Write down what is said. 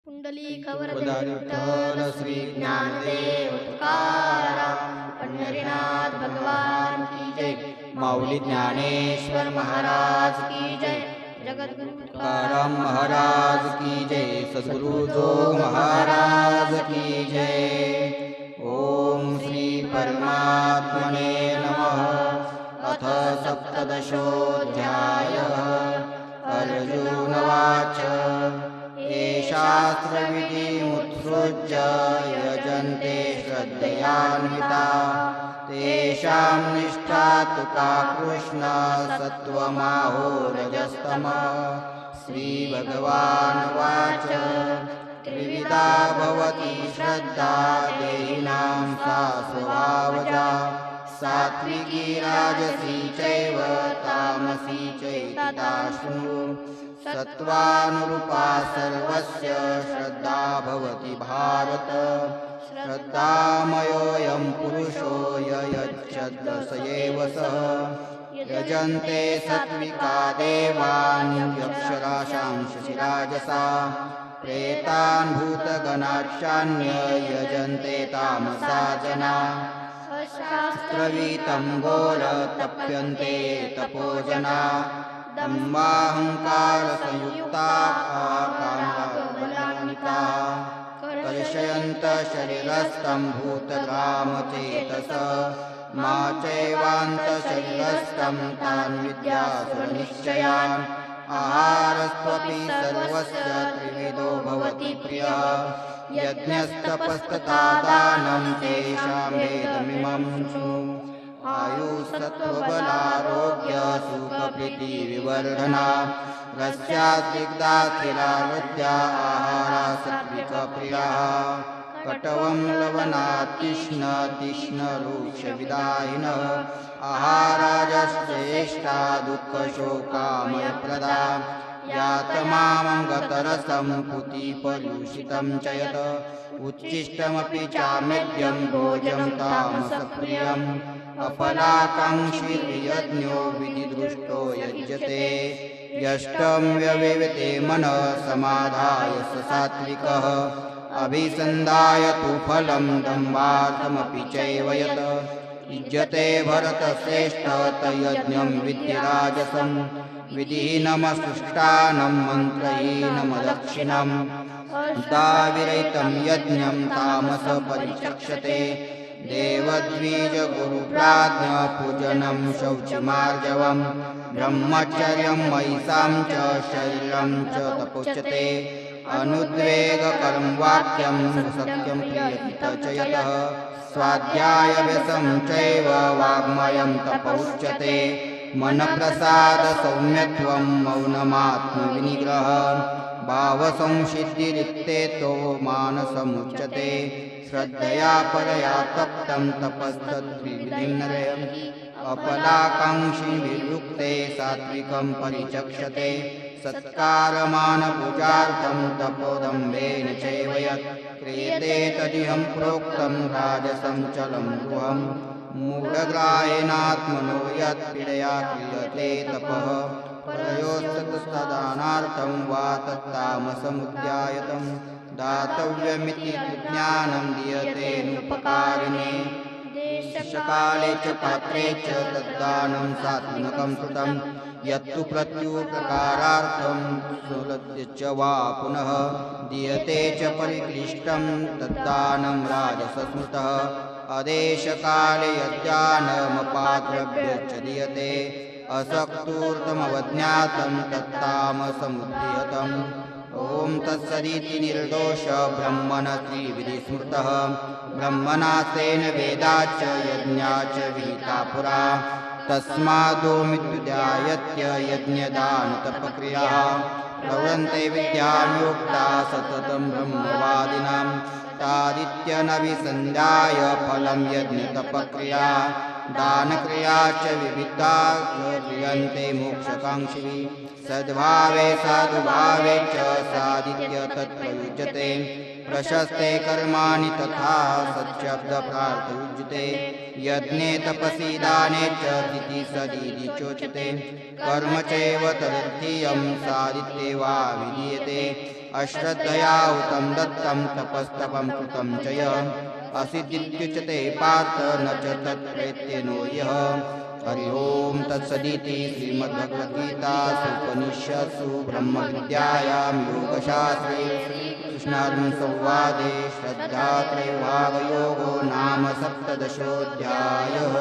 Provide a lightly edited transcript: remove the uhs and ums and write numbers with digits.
कुंडलीकवरदे विठ्ठल श्री ज्ञानदेव तुकाराम पंढरीनाथ भगवान की जय। माऊली ज्ञानेश्वर महाराज की जय। जगद्गुरु तुकाराम महाराज की जय। सद्गुरु जोग महाराज की जय। ओम श्री परमात्मने नमः। अथ सप्तदशोऽध्यायः। अर्जुनवाच ये शास्त्रविधिमुत्सृज्य यजन्ते श्रद्धयान्विता तेषां निष्ठा तु का कृष्ण सत्त्वमाहोरजस्तमः। श्रीभगवानुवाच त्रिविधा भवति श्रद्धा देहिनां सा स्वभावजा सात्विकी राजसी चैव तामसी चैतता शृणु। सत्त्वानुरूपा सर्वस्य श्रद्धा भवति भारत। श्रद्धामयोऽयं पुरुषो ययच्छ्रद्ध स एव सः। यजन्ते सात्विका देवान् यक्षराशांसि राजसा प्रेतान् भूतगणाक्षान्य यजन्ते तामसा जना। शास्त्रवीतं घोर तप्यन्ते तपोजना दम्भाहंकारसंयुक्ता कामाबलान्विता कर्षयन्त शरीरस्थं भूतग्रामचेतस मा चैवान्तशरीरस्थं तान् विद्यासुरनिश्चयान्। आहारस्त्वपि सर्वस्य त्रिविधो भवति प्रियः यज्ञस्तपस्तथा दानं तेषां भेदमिमं शृणु। आयुस्सत्त्वबलारोग्य सुखप्रीतिविवर्धना रस्यास्निग्धास्थिरावृत्या आहारा सात्विकप्रियाः। कटवं लवणात्तीक्ष्ण तीक्ष्णरूक्षविदाहिनः आहाराजश्रेष्ठा दुःखशोकामयप्रदा। यातमामं गतरसं पूतिपर्युषितं च यत् उच्छिष्टमपि चामेद्यं भोजं तामसप्रियम्। अफलाकाङ्क्षी यज्ञो विधिदृष्टो यज्यते यष्टं व्यवेवते मनः समाधाय स सात्विकः। अभिसन्धाय तु फलं दम्भार्थमपि चैव यत् युज्यते भरतश्रेष्ठ तयज्ञं विद्धि राजसं। विधिहीनमसृष्टानं मन्त्रहीनमदक्षिणं दाविरहितं यज्ञं तामसपरिचक्षते। देवद्विजगुरुप्राज्ञपूजनं शौचमार्जवं ब्रह्मचर्यं महिषां च शैलं च तपोच्यते। अनुद्वेगकरं वाक्यं सत्यं प्रियहित च यतः स्वाध्यायव्यसनं चैव वाङ्मयं तपोच्यते। मनप्रसादसौम्यत्वं मौनमात्मविनिग्रहः भावसंसिद्धिरित्येतो मानसमुच्यते। श्रद्धया परया तप्तं तपस्तद्विधिं नरयन् अपलाकाङ्क्षिभिर्युक्ते सात्विकं परिचक्षते। सत्कारमानपूजार्थं तपोदम्भेन चैव यत् क्रियते तदिहं प्रोक्तं राजसं चलं गृहम्। मूढग्राहेणात्मनो यत्पीडया क्रियते तपः परयोस्तत्सदानार्थं वा तत्तामसमुद्यायतं। दातव्यमिति ज्ञानं दीयते नुपकारिणे देशकाले च पात्रे च तद्दानं सात्विकं कृतं। यत्तु प्रत्युपकारार्थं सुलभ्य च वा पुनः दीयते च परिक्लिष्टं तद्दानं राजसस्मृतः। अदेशकाले यद्दानमपाद्रव्य च दीयते असक्तूर्तमवज्ञातं तत्तामसमुद्यतम्। ॐ तत्सदिति निर्दोष ब्रह्मण त्रिविधिस्मृतः। ब्रह्मणासेन वेदाच्च यज्ञाच्च विहिता पुरा तस्मादोमित्युदायत्य यज्ञदानतपक्रियाः प्रवृन्ते विद्यानुक्ता सततं ब्रह्मवादिनां। तादित्यनभिसन्ध्याय फलं यज्ञतपक्रिया दानक्रिया च विविधा क्रियन्ते मोक्षकाङ्क्षिभिः। सद्भावे साधुभावे च सादित्य तत्प्रयुज्यते। प्रशस्ते कर्माणि तथा सच्छब्दप्रार्थयुज्यते। यज्ञे तपसि दाने च तिथि सदीति चोच्यते। कर्म चैव तदर्थीयं सादित्ये वा विधीयते। अश्रद्धया उतं दत्तं तपस्तपं कृतं च य असिद्धित्युच्यते पार्थ न च तत्प्रेत्यनो यः हरि ओं तत्सदिति श्रीमद्भगवद्गीतासूपनिषत्सु ब्रह्मविद्यायां योगशास्त्रे कृष्णार्जुनसंवादे श्रद्धात्रयविभागयोगो नाम सप्तदशोऽध्यायः।